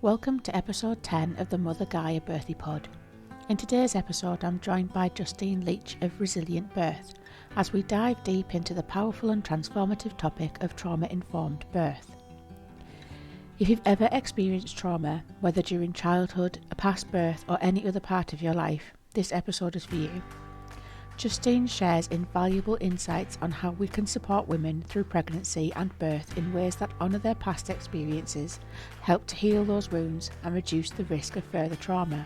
Welcome to episode 10 of the Mother Gaia Birthy Pod. In today's episode, I'm joined by Justine Leach of Resilient Birth as we dive deep into the powerful and transformative topic of trauma-informed birth. If you've ever experienced trauma, whether during childhood, a past birth, or any other part of your life, this episode is for you. Justine shares invaluable insights on how we can support women through pregnancy and birth in ways that honour their past experiences, help to heal those wounds, and reduce the risk of further trauma.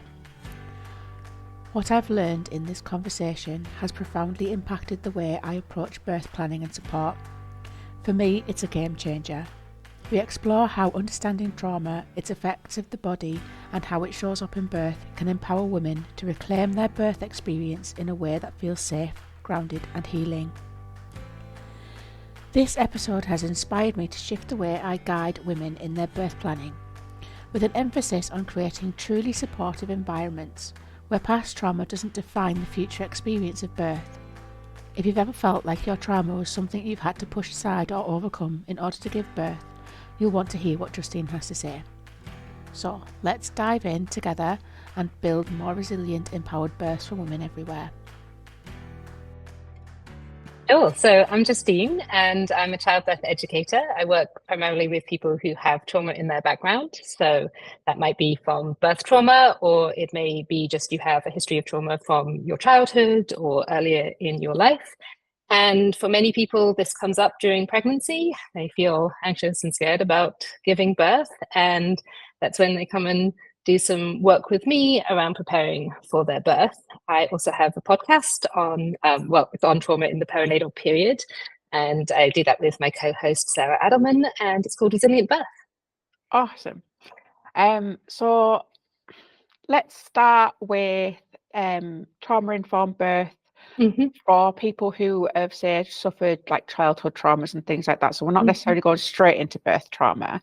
What I've learned in this conversation has profoundly impacted the way I approach birth planning and support. For me, it's a game changer. We explore how understanding trauma, its effects of the body, and how it shows up in birth can empower women to reclaim their birth experience in a way that feels safe, grounded, and healing. This episode has inspired me to shift the way I guide women in their birth planning, with an emphasis on creating truly supportive environments where past trauma doesn't define the future experience of birth. If you've ever felt like your trauma was something you've had to push aside or overcome in order to give birth, you'll want to hear what Justine has to say. So let's dive in together and build more resilient, empowered births for women everywhere. Sure. So I'm Justine and I'm a childbirth educator. I work primarily with people who have trauma in their background. So that might be from birth trauma, or it may be just you have a history of trauma from your childhood or earlier in your life. And for many people, this comes up during pregnancy. They feel anxious and scared about giving birth. And that's when they come and do some work with me around preparing for their birth. I also have a podcast on, it's on trauma in the perinatal period. And I do that with my co-host, Sarah Adelman, and it's called Resilient Birth. Awesome. So let's start with trauma-informed birth. For people who have, say, suffered like childhood traumas and things like that. So we're not necessarily going straight into birth trauma.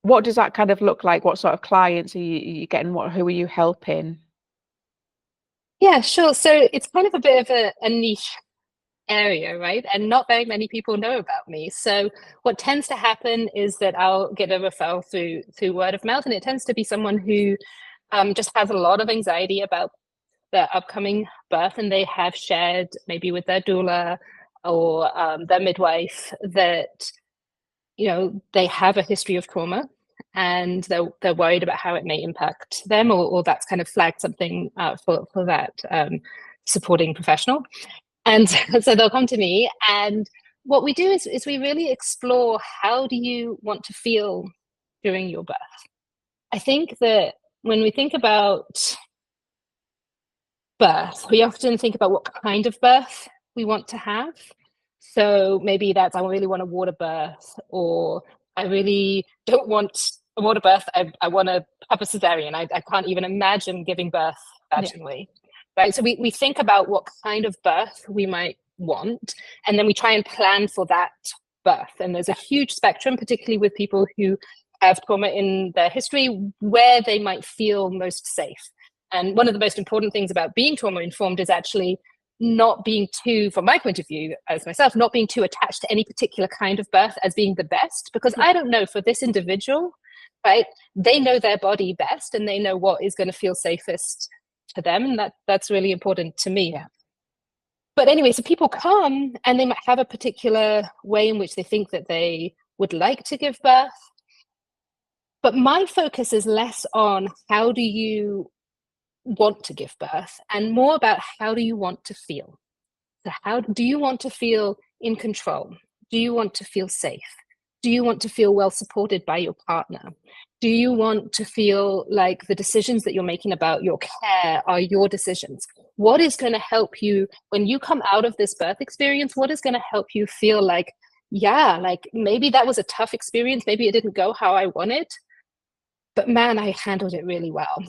What does that kind of look like? What sort of clients are you getting? Who are you helping? Yeah, sure. So it's kind of a bit of a niche area, right? And not very many people know about me. So what tends to happen is that I'll get a referral through word of mouth, and it tends to be someone who just has a lot of anxiety about their upcoming birth, and they have shared maybe with their doula or their midwife that they have a history of trauma and they're worried about how it may impact them, or that's kind of flagged something for that supporting professional. And so they'll come to me, and what we do is we really explore, how do you want to feel during your birth? I think that when we think about birth, we often think about what kind of birth we want to have. So maybe that's, I really want a water birth, or I really don't want a water birth. I want to have a cesarean. I can't even imagine giving birth vaginally. Yeah. Right. So we think about what kind of birth we might want, and then we try and plan for that birth. And there's a huge spectrum, particularly with people who have trauma in their history, where they might feel most safe. And one of the most important things about being trauma-informed is actually not being too, from my point of view as myself, not being too attached to any particular kind of birth as being the best, because I don't know, for this individual, right, they know their body best and they know what is going to feel safest to them. And that's really important to me. Yeah. But anyway, so people come and they might have a particular way in which they think that they would like to give birth. But my focus is less on how do you want to give birth, and more about how do you want to feel. So how do you want to feel in control? Do you want to feel safe? Do you want to feel well supported by your partner? Do you want to feel like the decisions that you're making about your care are your decisions? What is going to help you when you come out of this birth experience? What is going to help you feel like, yeah, like maybe that was a tough experience, maybe it didn't go how I wanted, but man, I handled it really well.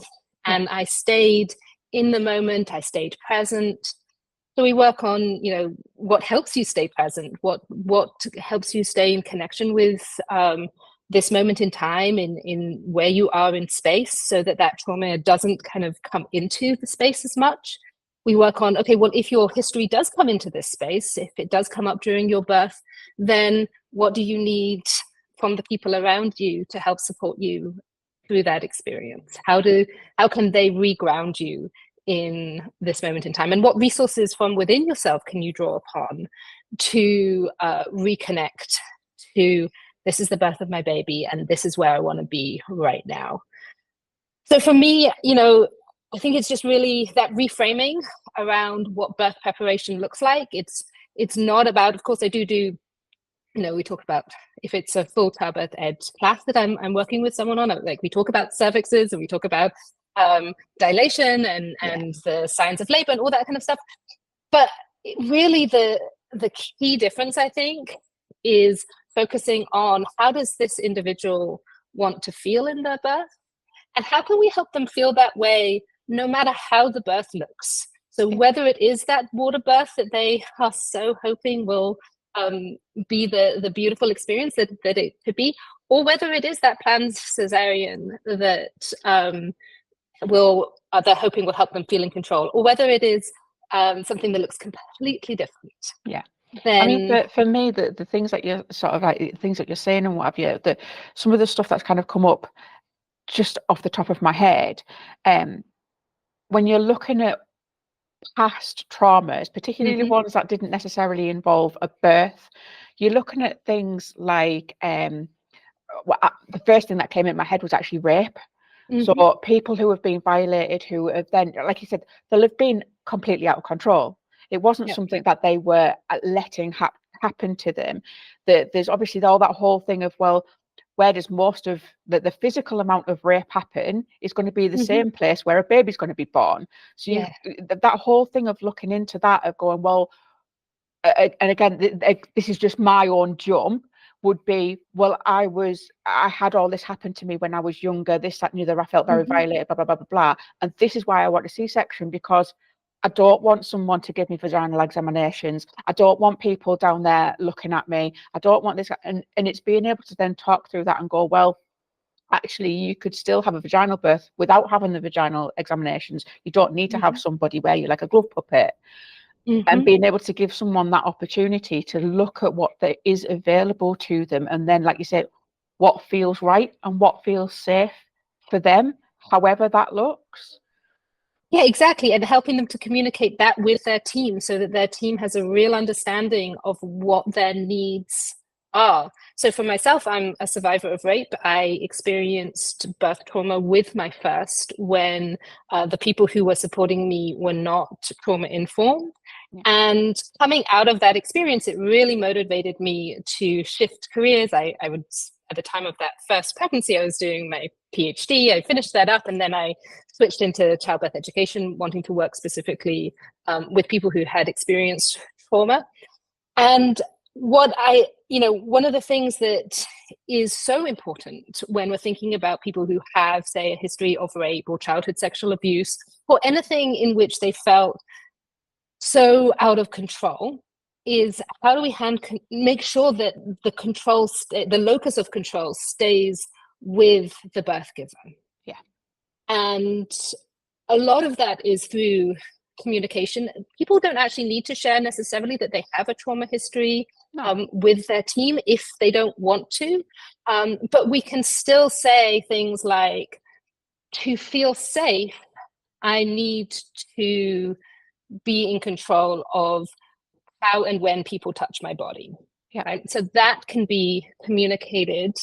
And I stayed in the moment, I stayed present. So we work on, what helps you stay present, what helps you stay in connection with this moment in time, in where you are in space, so that trauma doesn't kind of come into the space as much. We work on, okay, well, if your history does come into this space, if it does come up during your birth, then what do you need from the people around you to help support you through that experience? How can they reground you in this moment in time? And what resources from within yourself can you draw upon to reconnect to, this is the birth of my baby and this is where I want to be right now? So for me, I think it's just really that reframing around what birth preparation looks like. It's not about, of course, I do, we talk about, if it's a full childbirth ed class that I'm working with someone on, like we talk about cervixes and we talk about dilation and the signs of labor and all that kind of stuff. But really the key difference, I think, is focusing on how does this individual want to feel in their birth, and how can we help them feel that way no matter how the birth looks. So whether it is that water birth that they are so hoping will be the beautiful experience that it could be, or whether it is that planned cesarean that they're hoping will help them feel in control, or whether it is something that looks completely different. Yeah. Then, I mean, for me, the things that you're sort of like, things that you're saying and what have you, that some of the stuff that's kind of come up just off the top of my head, when you're looking at past traumas, particularly ones that didn't necessarily involve a birth, you're looking at things like the first thing that came in my head was actually rape. So people who have been violated, who have then, like you said, they'll have been completely out of control. It wasn't something that they were letting happen to them. There's obviously all that whole thing of, well, where does most of the physical amount of rape happen is going to be the same place where a baby's going to be born. So that whole thing of looking into that, of going, well, and again, this is just my own jump, would be, well, I had all this happen to me when I was younger, this, that, and the other, I felt very violated, blah, blah, blah, blah, blah. And this is why I want a C-section, because I don't want someone to give me vaginal examinations. I don't want people down there looking at me. I don't want this. And it's being able to then talk through that and go, well, actually, you could still have a vaginal birth without having the vaginal examinations. You don't need to have somebody wear you like a glove puppet. And being able to give someone that opportunity to look at what there is available to them. And then, like you said, what feels right and what feels safe for them, however that looks. Yeah, exactly. And helping them to communicate that with their team so that their team has a real understanding of what their needs are. So for myself, I'm a survivor of rape. I experienced birth trauma with my first when the people who were supporting me were not trauma informed. And coming out of that experience, it really motivated me to shift careers. I would, at the time of that first pregnancy, I was doing my PhD. I finished that up, and then I switched into childbirth education, wanting to work specifically with people who had experienced trauma. And one of the things that is so important when we're thinking about people who have, say, a history of rape or childhood sexual abuse, or anything in which they felt so out of control, is how do we make sure that the locus of control stays with the birth giver. And a lot of that is through communication. People don't actually need to share necessarily that they have a trauma history with their team if they don't want to, but we can still say things like, to feel safe, I need to be in control of how and when people touch my body. Right? So that can be communicated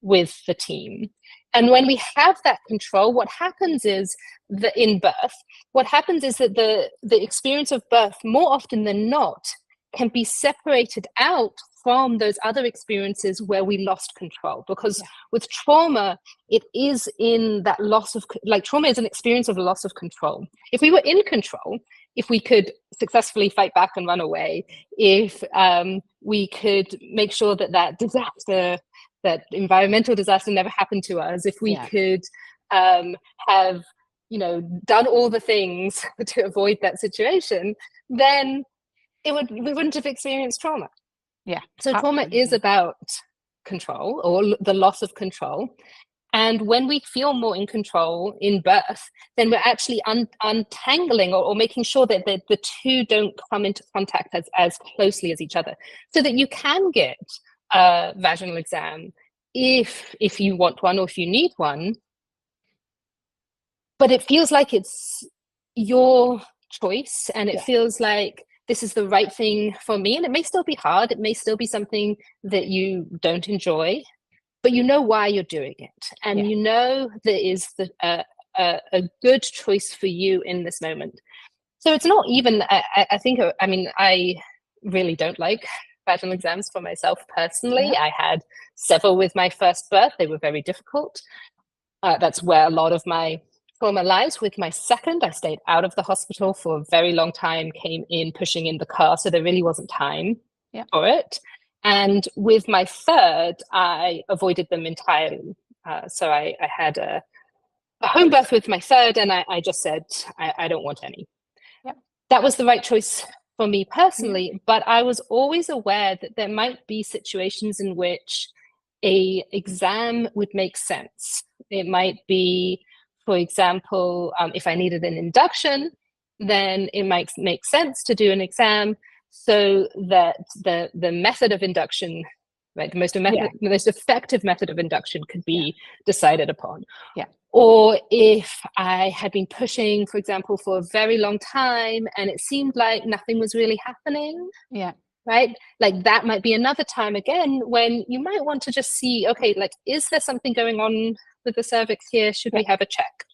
with the team. And when we have that control, what happens is that in birth, the experience of birth, more often than not, can be separated out from those other experiences where we lost control. Because with trauma, it is in that loss of, like, trauma is an experience of loss of control. If we were in control, if we could successfully fight back and run away, if we could make sure that disaster, that environmental disaster never happened to us, if we could have, done all the things to avoid that situation, then we wouldn't have experienced trauma. So trauma is about control, or the loss of control. And when we feel more in control in birth, then we're actually untangling or making sure that the two don't come into contact as closely as each other, so that you can get a vaginal exam if you want one or if you need one, but it feels like it's your choice, and it feels like this is the right thing for me. And it may still be hard, it may still be something that you don't enjoy, but you know why you're doing it, and you know there is a good choice for you in this moment. So it's not even, I think, I mean, I really don't like vaginal exams for myself personally. I had several with my first birth. They were very difficult. That's where a lot of my trauma lies. With my second, I stayed out of the hospital for a very long time, came in pushing in the car, so there really wasn't time for it. And with my third, I avoided them entirely. So I had a home birth with my third, and I just said, I don't want any. That was the right choice for me personally, but I was always aware that there might be situations in which a exam would make sense. It might be, for example, if I needed an induction, then it might make sense to do an exam so that the method of induction, right, the most effective method of induction could be decided upon. Or if I had been pushing, for example, for a very long time and it seemed like nothing was really happening. Right? Like that might be another time again when you might want to just see, okay, like, is there something going on with the cervix here? Should we have a check?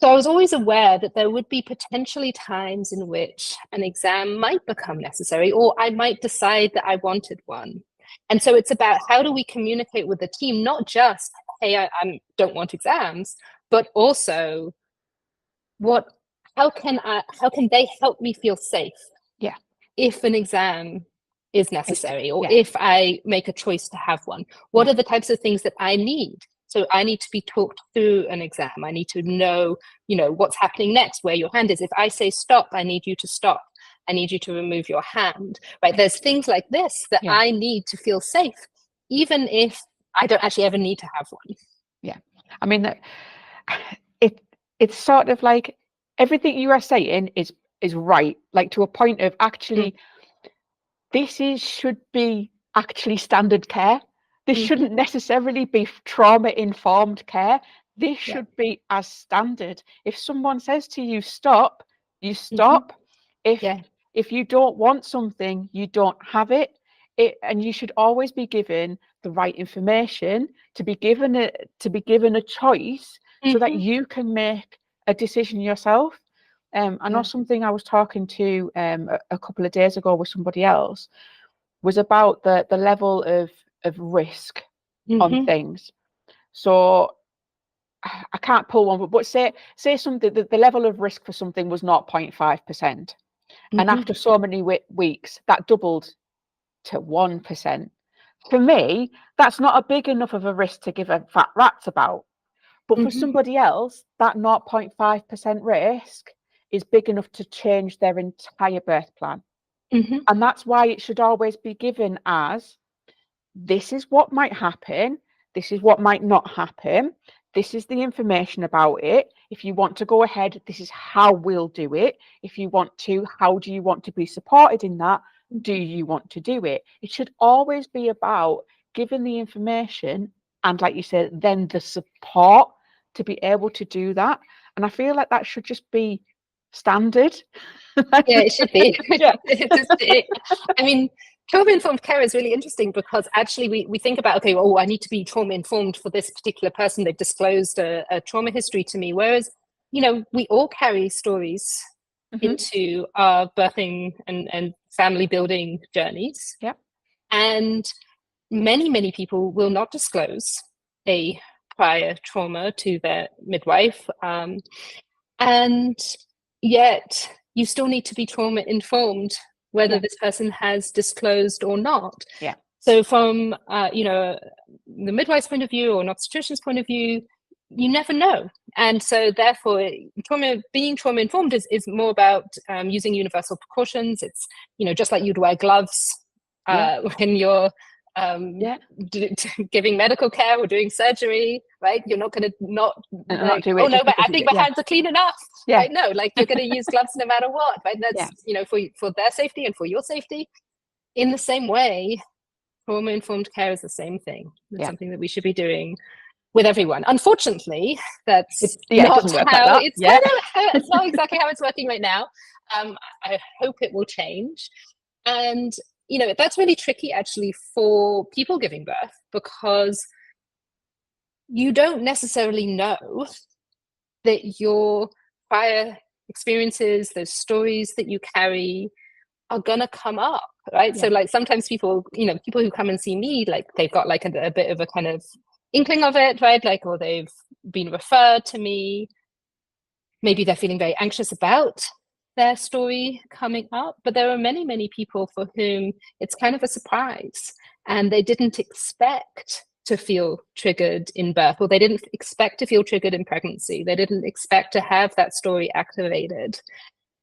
So I was always aware that there would be potentially times in which an exam might become necessary, or I might decide that I wanted one. And so it's about how do we communicate with the team, not just, hey, I don't want exams, but also how can they help me feel safe? If an exam is necessary, or if I make a choice to have one, what are the types of things that I need? So I need to be talked through an exam. I need to know, what's happening next, where your hand is. If I say stop, I need you to stop. I need you to remove your hand, right? There's things like this that I need to feel safe, even if I don't actually ever need to have one. I mean, it's sort of like everything you are saying is right, like to a point of actually this should be actually standard care. This shouldn't necessarily be trauma informed care. This should be as standard. If someone says to you stop, you stop. If you don't want something, you don't have it. And you should always be given the right information, to be given a choice so that you can make a decision yourself. I know something I was talking to a couple of days ago with somebody else was about the level of risk on things. So I can't pull one, but say something, the level of risk for something was 0.5%. And after so many weeks, that doubled to 1%. For me, that's not a big enough of a risk to give a fat rat's about. But for somebody else, that 0.5% risk is big enough to change their entire birth plan. And that's why it should always be given as, this is what might happen, this is what might not happen, this is the information about it. If you want to go ahead, this is how we'll do it. If you want to, how do you want to be supported in that? Do you want to do it? It should always be about giving the information and, like you said, then the support to be able to do that. And I feel like that should just be standard. It should be. I mean, trauma-informed care is really interesting because actually we think about, okay, I need to be trauma-informed for this particular person. They've disclosed a trauma history to me. Whereas, we all carry stories into our birthing and family building journeys. And many people will not disclose a prior trauma to their midwife. And yet you still need to be trauma informed whether this person has disclosed or not. So from the midwife's point of view or an obstetrician's point of view, you never know. And so therefore being trauma informed is more about using universal precautions. It's just like you'd wear gloves when you're giving medical care or doing surgery, right? You're not going to not do it. Oh no, but I think my hands are clean enough. Right? No, like you're going to use gloves no matter what, right? That's for their safety and for your safety. In the same way, trauma-informed care is the same thing. It's Yeah. something that we should be doing with everyone. Unfortunately, that's it not doesn't work how like that. it's kind of, it's not exactly how it's working right now. I hope it will change. And, you know, that's really tricky actually for people giving birth, because you don't necessarily know that your prior experiences, those stories that you carry, are gonna come up, right? So like sometimes people, you know, people who come and see me, like they've got like a bit of a kind of inkling of it, right? Like, or they've been referred to me. Maybe they're feeling very anxious about their story coming up, but there are many, many people for whom it's kind of a surprise, and they didn't expect to feel triggered in birth, or they didn't expect to feel triggered in pregnancy. They didn't expect to have that story activated.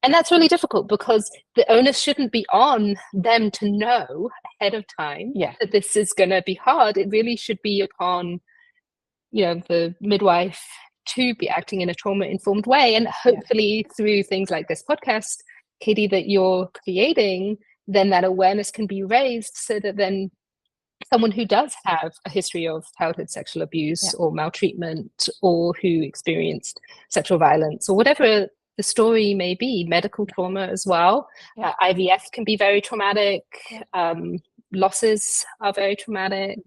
And that's really difficult, because the onus shouldn't be on them to know ahead of time that this is going to be hard. It really should be upon, you know, the midwife to be acting in a trauma-informed way. And hopefully through things like this podcast, Katy, that you're creating, then that awareness can be raised, so that then someone who does have a history of childhood sexual abuse or maltreatment, or who experienced sexual violence, or whatever the story may be, medical trauma as well. IVF can be very traumatic. Losses are very traumatic.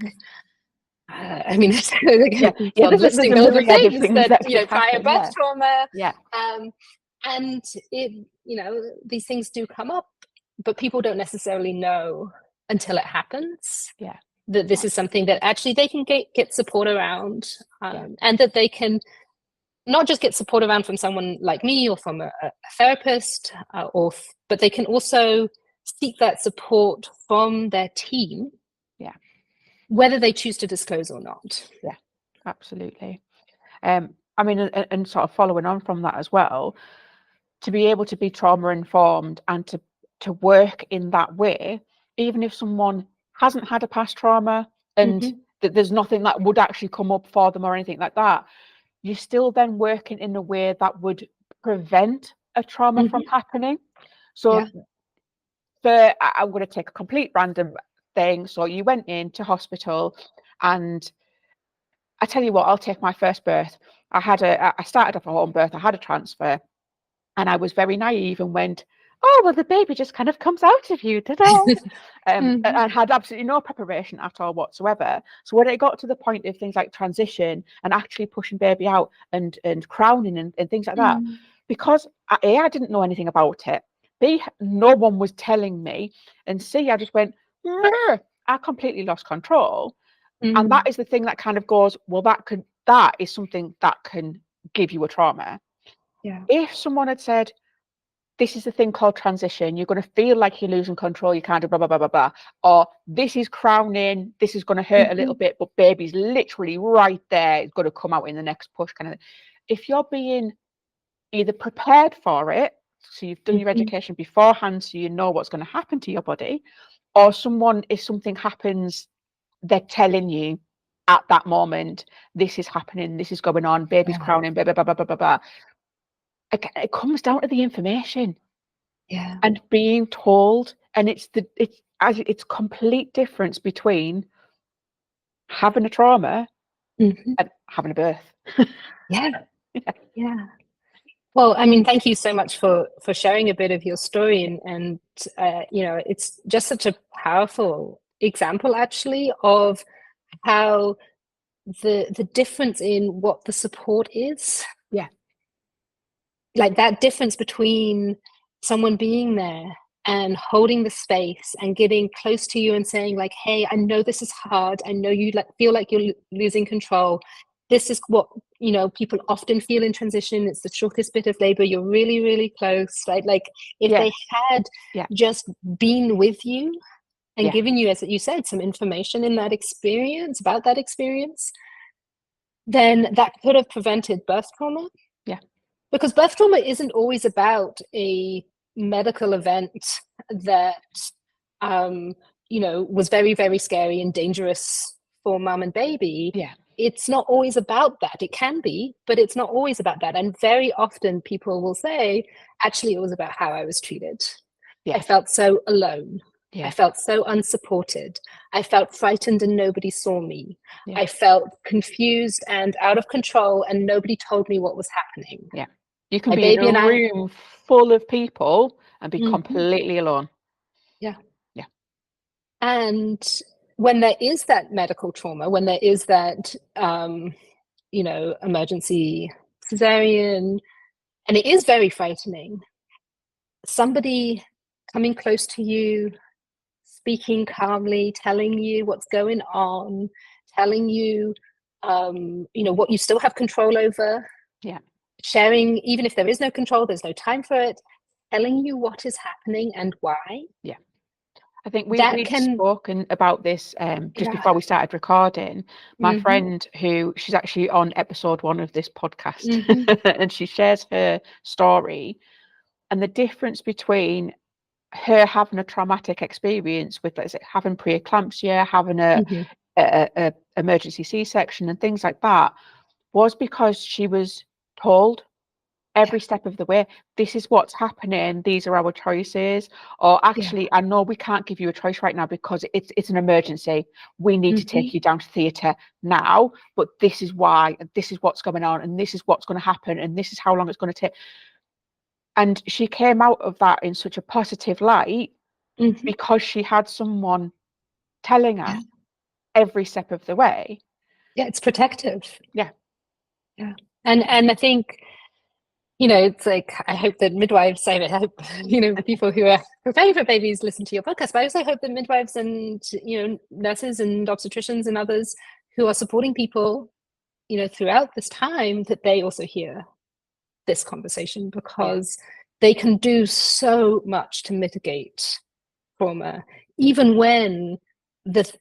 I mean, listing all the things that, you know, prior birth trauma. And it, you know, these things do come up, but people don't necessarily know until it happens. That this is something that actually they can get support around, and that they can not just get support around from someone like me or from a therapist, but they can also seek that support from their team, whether they choose to disclose or not. Absolutely. I mean, and sort of following on from that as well, to be able to be trauma informed and to work in that way, even if someone hasn't had a past trauma and that there's nothing that would actually come up for them or anything like that, you're still then working in a way that would prevent a trauma from happening. So I'm going to take a complete random thing. So you went into hospital, and I tell you what, I'll take my first birth. I started off a home birth, I had a transfer, and I was very naive and went, oh, well, the baby just kind of comes out of you, and had absolutely no preparation at all whatsoever. So when it got to the point of things like transition and actually pushing baby out and crowning and things like that, because A, I didn't know anything about it, B, no one was telling me, and C, I just went, I completely lost control. And that is the thing that kind of goes, well, that is something that can give you a trauma. If someone had said, this is the thing called transition, you're going to feel like you're losing control, you can't do blah, blah, blah, blah, blah, or this is crowning, this is going to hurt a little bit, but baby's literally right there, it's going to come out in the next push kind of thing. If you're being either prepared for it, so you've done your education beforehand, so you know what's going to happen to your body, or if something happens, they're telling you at that moment, this is happening, this is going on, baby's crowning, blah, blah, blah, blah, blah, blah, blah. It comes down to the information and being told, and it's complete difference between having a trauma and having a birth. Well, I mean, thank you so much for sharing a bit of your story, and you know, it's just such a powerful example actually of how the difference in what the support is. Like that difference between someone being there and holding the space and getting close to you and saying like, hey, I know this is hard, I know you feel like you're losing control, this is what, you know, people often feel in transition, it's the shortest bit of labor, you're really, really close, right? Like if they had just been with you and given you, as you said, some information in that experience, about that experience, then that could have prevented birth trauma. Because birth trauma isn't always about a medical event that, you know, was very, very scary and dangerous for mum and baby. It's not always about that. It can be, but it's not always about that. And very often people will say, actually, it was about how I was treated. I felt so alone. Yeah. I felt so unsupported. I felt frightened and nobody saw me. Yeah. I felt confused and out of control and nobody told me what was happening. Yeah. You can My be in baby and a I. room full of people and be Mhm. completely alone. Yeah. Yeah. And when there is that medical trauma, when there is that, emergency cesarean, and it is very frightening, somebody coming close to you, speaking calmly, telling you what's going on, telling you, what you still have control over. Yeah. Sharing, even if there is no control, there's no time for it, telling you what is happening and why. Yeah. I think That we'd can. spoken about this just Yeah. before we started recording. My Mhm. friend, who she's actually on episode 1 of this podcast, Mhm. and she shares her story and the difference between her having a traumatic experience with, let's say, having preeclampsia, having Mhm. a emergency C-section and things like that, was because she was told every step of the way, this is what's happening, these are our choices, or actually, I know we can't give you a choice right now because it's an emergency, we need to take you down to theatre now, but this is why, and this is what's going on, and this is what's going to happen, and this is how long it's going to take. And she came out of that in such a positive light Mhm. because she had someone telling her every step of the way. Yeah, it's protective. Yeah. And I think, it's like, I hope that midwives, I hope, people who are preparing for babies listen to your podcast, but I also hope that midwives and, nurses and obstetricians and others who are supporting people, throughout this time, that they also hear this conversation, because they can do so much to mitigate trauma, even when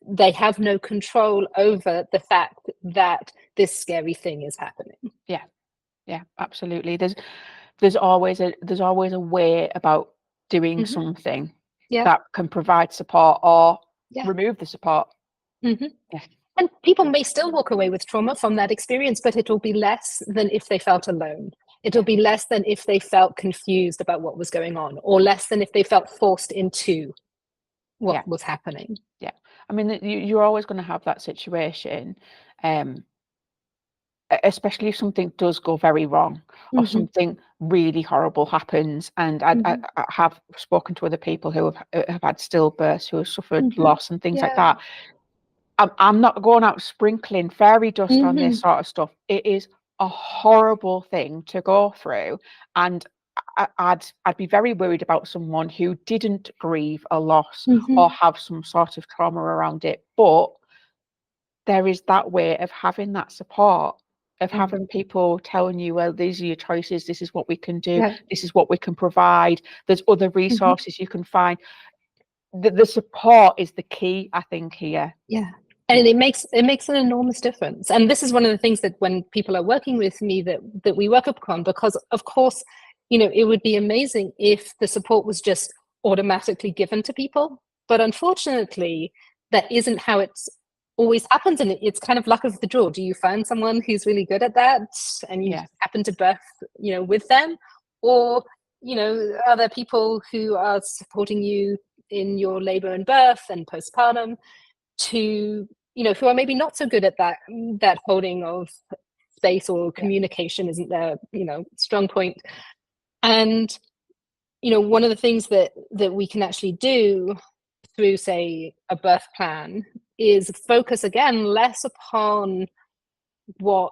they have no control over the fact that this scary thing is happening. Yeah, absolutely. There's always a way about doing something that can provide support or remove the support. Mm-hmm. Yeah. And people may still walk away with trauma from that experience, but it'll be less than if they felt alone. It'll be less than if they felt confused about what was going on, or less than if they felt forced into what was happening. Yeah. I mean, you're always going to have that situation, especially if something does go very wrong or something really horrible happens. And I have spoken to other people who have had stillbirths, who have suffered loss and things like that. I'm not going out sprinkling fairy dust on this sort of stuff. It is a horrible thing to go through, and I'd be very worried about someone who didn't grieve a loss or have some sort of trauma around it. But there is that way of having that support, of having people telling you, well, these are your choices, this is what we can do, this is what we can provide, there's other resources you can find. The support is the key, I think, here. And it makes an enormous difference. And this is one of the things that when people are working with me that we work upon, because of course, it would be amazing if the support was just automatically given to people. But unfortunately, that isn't how it's always happens. And it's kind of luck of the draw. Do you find someone who's really good at that and you happen to birth, with them? Or, are there people who are supporting you in your labor and birth and postpartum, to who are maybe not so good at that holding of space, or communication isn't their strong point. And one of the things that we can actually do through, say, a birth plan is focus again less upon what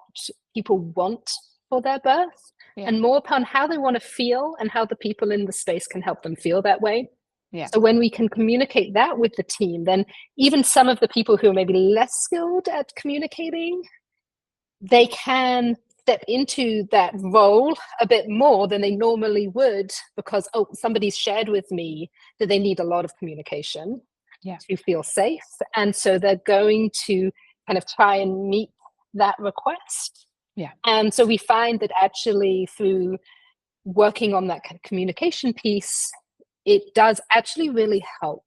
people want for their birth and more upon how they want to feel and how the people in the space can help them feel that way. So when we can communicate that with the team, then even some of the people who are maybe less skilled at communicating, they can step into that role a bit more than they normally would, because, somebody's shared with me that they need a lot of communication to feel safe. And so they're going to kind of try and meet that request. And so we find that actually through working on that kind of communication piece, it does actually really help.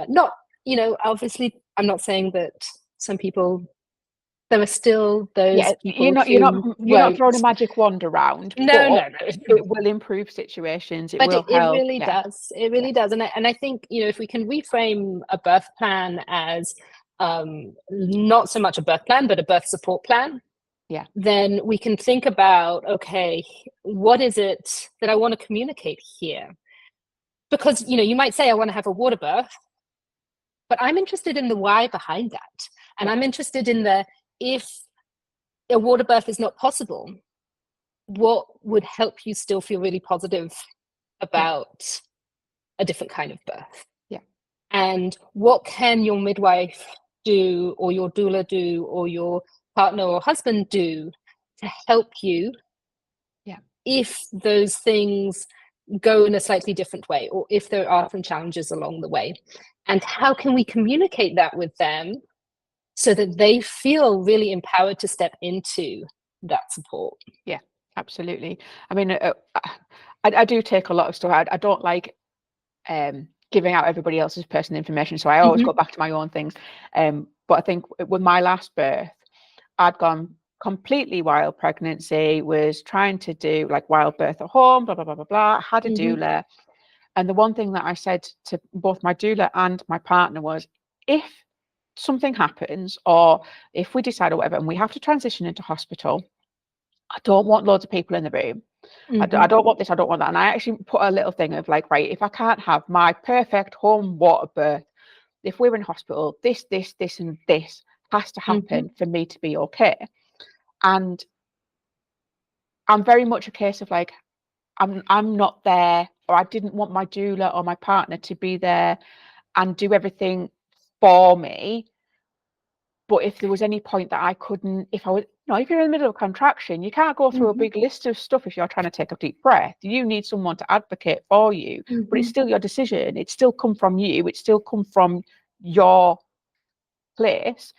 Not, obviously, I'm not saying that some people there are still those people you're not won't. throwing a magic wand around. No. It will improve situations. It But will it help. really does. It really does. And I think, if we can reframe a birth plan as not so much a birth plan, but a birth support plan, then we can think about, okay, what is it that I want to communicate here? Because, you might say I want to have a water birth, but I'm interested in the why behind that. And I'm interested in if a water birth is not possible, what would help you still feel really positive about a different kind of birth? And what can your midwife do, or your doula do, or your partner or husband do to help you if those things go in a slightly different way, or if there are some challenges along the way? And how can we communicate that with them so that they feel really empowered to step into that support? Yeah, absolutely. I mean, I do take a lot of stuff. I don't like giving out everybody else's personal information, so I always go back to my own things. But I think with my last birth, I'd gone completely wild pregnancy, was trying to do like wild birth at home, blah blah blah blah blah. Had a doula, and the one thing that I said to both my doula and my partner was, if something happens, or if we decide or whatever, and we have to transition into hospital, I don't want loads of people in the room. I don't want this, I don't want that. And I actually put a little thing of like, right, if I can't have my perfect home water birth, if we're in hospital, this, and this has to happen for me to be okay. And I'm very much a case of like, I'm not there, or I didn't want my doula or my partner to be there and do everything for me. But if there was any point that I couldn't, if you're in the middle of a contraction, you can't go through a big list of stuff if you're trying to take a deep breath. You need someone to advocate for you, but it's still your decision. It's still come from you. It's still come from your place.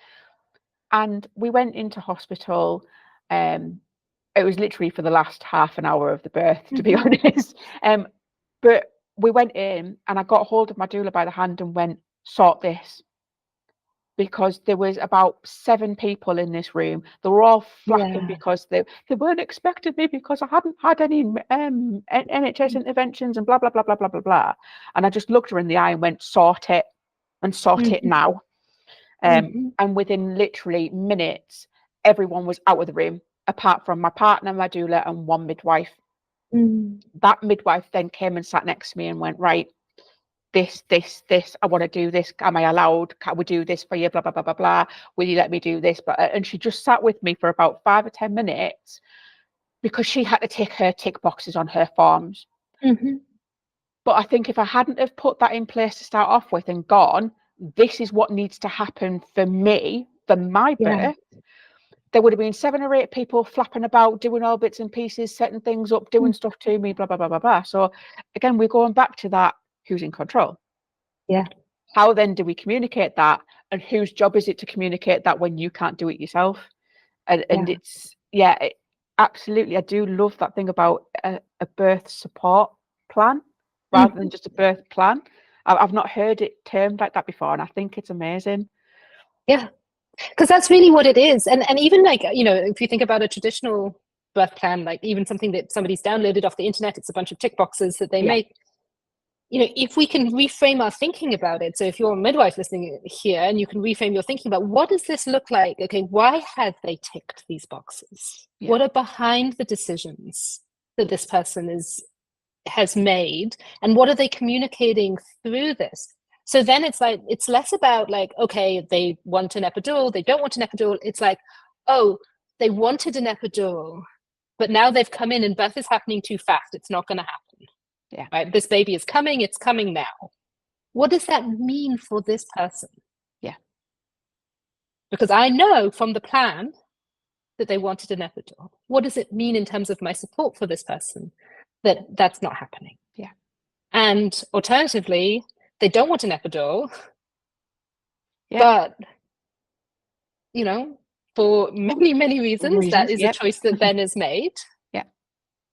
And we went into hospital. It was literally for the last half an hour of the birth, to be honest. But we went in, and I got hold of my doula by the hand and went, sort this. Because there was about 7 people in this room. They were all flapping because they weren't expecting me, because I hadn't had any NHS interventions and blah, blah, blah, blah, blah, blah, blah. And I just looked her in the eye and went, sort it, and sort it now. And within literally minutes, everyone was out of the room, apart from my partner, my doula, and one midwife. That midwife then came and sat next to me and went, right, this, I want to do this. Am I allowed? Can we do this for you? Blah, blah, blah, blah, blah. Will you let me do this? And she just sat with me for about 5 or 10 minutes, because she had to tick her tick boxes on her forms. But I think if I hadn't have put that in place to start off with and gone, this is what needs to happen for me, for my birth, there would have been 7 or 8 people flapping about, doing all bits and pieces, setting things up, doing stuff to me, blah, blah, blah, blah, blah. So again, we're going back to that. Who's in control? How then do we communicate that, and whose job is it to communicate that when you can't do it yourself? And it's absolutely, I do love that thing about a birth support plan rather than just a birth plan. I've not heard it termed like that before, and I think it's amazing. Because that's really what it is. And even like, if you think about a traditional birth plan, like even something that somebody's downloaded off the internet, it's a bunch of tick boxes that they make. If we can reframe our thinking about it, so if you're a midwife listening here and you can reframe your thinking about, what does this look like? Okay, why have they ticked these boxes? What are behind the decisions that this person has made, and what are they communicating through this? So then it's like, it's less about like, okay, they want an epidural, they don't want an epidural. It's like, oh, they wanted an epidural, but now they've come in and birth is happening too fast. It's not going to happen. Right. This baby is coming. It's coming now. What does that mean for this person? Because I know from the plan that they wanted an epidural. What does it mean in terms of my support for this person that that's not happening? And alternatively, they don't want an epidural, but for many, many reasons, that is a choice that then is made.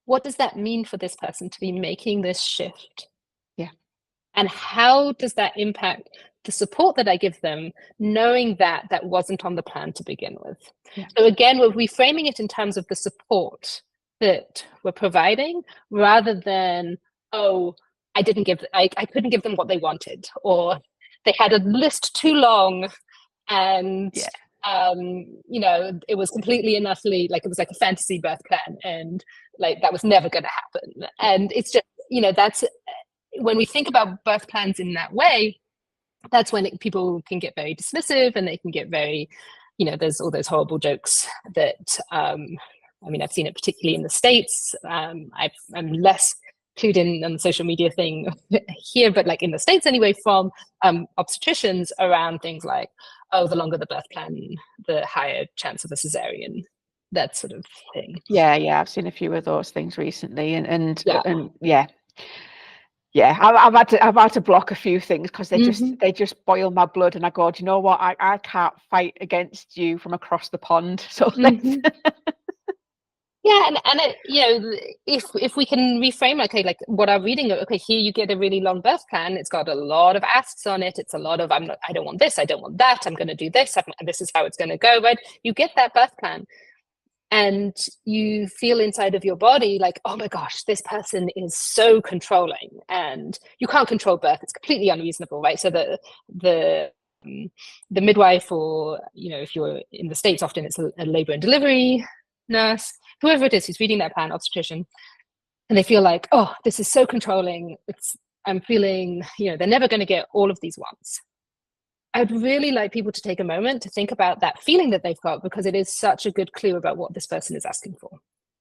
What does that mean for this person to be making this shift? And how does that impact the support that I give them, knowing that that wasn't on the plan to begin with. Yeah. So again, we're reframing it in terms of the support that we're providing, rather than, oh, I couldn't give them what they wanted, or they had a list too long, and it was completely and utterly, like, it was like a fantasy birth plan, and like that was never going to happen. And it's just, that's when we think about birth plans in that way, that's when people can get very dismissive, and they can get very, there's all those horrible jokes that I've seen it particularly in the States. I'm less clued in on the social media thing here, but like in the States anyway, from obstetricians around things like, oh, the longer the birth plan, the higher chance of a cesarean, that sort of thing. Yeah, I've seen a few of those things recently, and yeah. I've had to block a few things because they just boil my blood, and I go, do you know what? I can't fight against you from across the pond. So yeah, and if we can reframe, okay, like what I'm reading, okay, here you get a really long birth plan. It's got a lot of asks on it. It's a lot of I don't want this, I don't want that. I'm going to do this, and this is how it's going to go. Right? You get that birth plan, and you feel inside of your body like, oh my gosh, this person is so controlling, and you can't control birth. It's completely unreasonable, right? So the midwife, or if you're in the States, often it's a labor and delivery nurse, whoever it is who's reading that plan, obstetrician, and they feel like, oh, this is so controlling. I'm feeling, they're never going to get all of these wants. I'd really like people to take a moment to think about that feeling that they've got, because it is such a good clue about what this person is asking for.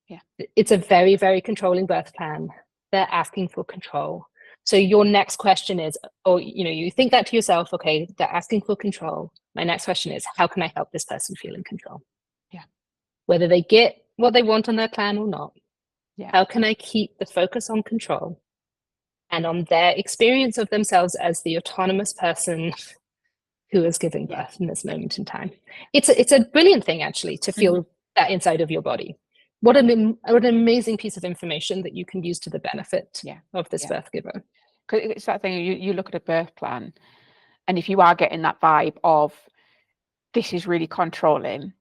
Yeah. It's a very, very controlling birth plan. They're asking for control. So your next question is, you think that to yourself, okay, they're asking for control. My next question is, how can I help this person feel in control? Yeah. Whether they get what they want on their plan or not. Yeah. How can I keep the focus on control and on their experience of themselves as the autonomous person who is giving birth in this moment in time? It's a brilliant thing, actually, to feel that inside of your body. What an amazing piece of information that you can use to the benefit of this birth giver. Because it's that thing, you look at a birth plan, and if you are getting that vibe of this is really controlling,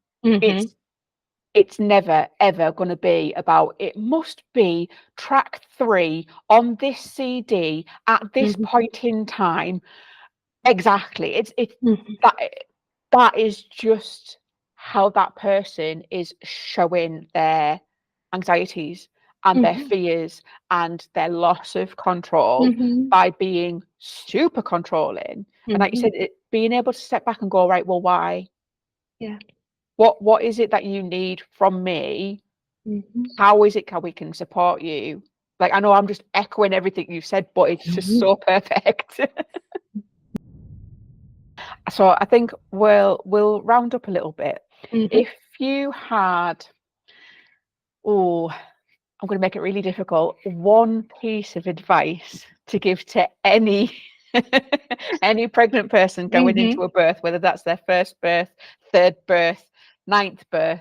it's never ever going to be about, it must be track 3 on this CD at this point in time. Exactly. It's that is just how that person is showing their anxieties and their fears and their loss of control by being super controlling. And like you said, being able to step back and go, right, well, why? Yeah. What is it that you need from me? How is it we can support you? Like, I know I'm just echoing everything you said, but it's just so perfect. So I think we'll round up a little bit. If you had, I'm going to make it really difficult, one piece of advice to give to any pregnant person going into a birth, whether that's their first birth, third birth, 9th birth,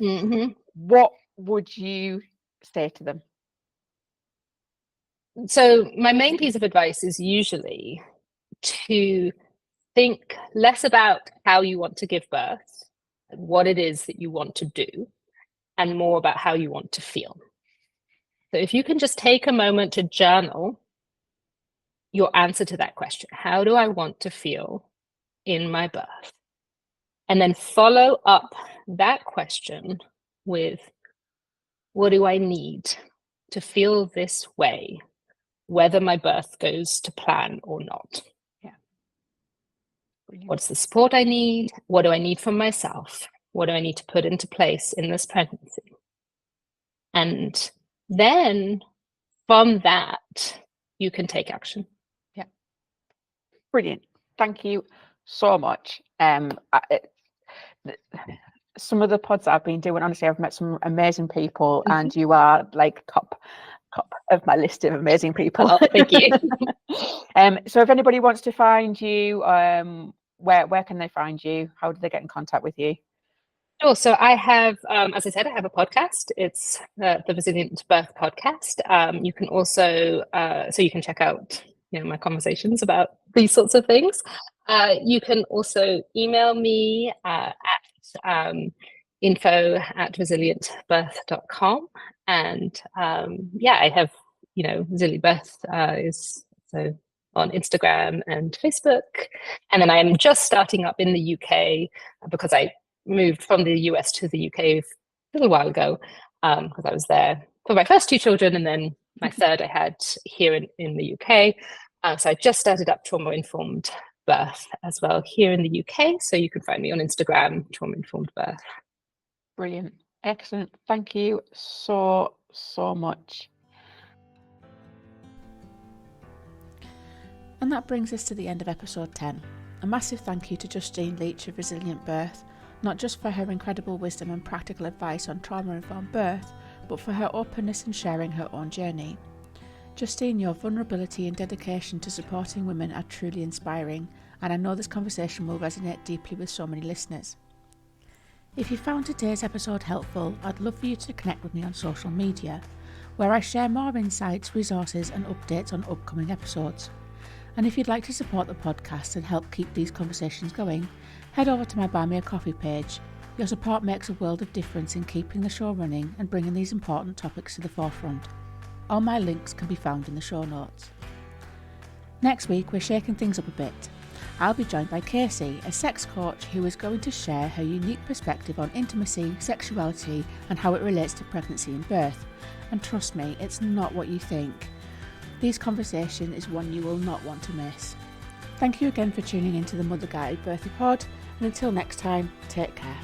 what would you say to them? So my main piece of advice is usually to think less about how you want to give birth, what it is that you want to do, and more about how you want to feel. So if you can just take a moment to journal your answer to that question, how do I want to feel in my birth? And then follow up that question with, what do I need to feel this way, whether my birth goes to plan or not? What's the support I need? What do I need from myself? What do I need to put into place in this pregnancy? And then from that, you can take action. Yeah. Brilliant. Thank you so much. Some of the pods that I've been doing, honestly, I've met some amazing people, and you are like top of my list of amazing people. Oh, thank you. So if anybody wants to find you, where can they find you? How do they get in contact with you? Sure. So I have, as I said, I have a podcast. It's the Resilient Birth Podcast. You can also, so you can check out, my conversations about these sorts of things. You can also email me at info@resilientbirth.com. And I have, Resilient Birth is so on Instagram and Facebook. And then I am just starting up in the UK because I moved from the US to the UK a little while ago because I was there for my first 2 children, and then my third I had here in the UK. So I just started up Trauma Informed Birth as well here in the UK. So you can find me on Instagram, Trauma Informed Birth. Brilliant. Excellent. Thank you so much. And that brings us to the end of episode 10. A massive thank you to Justine Leach of Resilient Birth, not just for her incredible wisdom and practical advice on trauma-informed birth, but for her openness and sharing her own journey. Justine, your vulnerability and dedication to supporting women are truly inspiring, and I know this conversation will resonate deeply with so many listeners. If you found today's episode helpful, I'd love for you to connect with me on social media, where I share more insights, resources and updates on upcoming episodes. And if you'd like to support the podcast and help keep these conversations going, head over to my Buy Me a Coffee page. Your support makes a world of difference in keeping the show running and bringing these important topics to the forefront. All my links can be found in the show notes. Next week, we're shaking things up a bit. I'll be joined by Katy, a sex coach who is going to share her unique perspective on intimacy, sexuality, and how it relates to pregnancy and birth. And trust me, it's not what you think. This conversation is one you will not want to miss. Thank you again for tuning into the Mother Gaia Birthy Pod, and until next time, take care.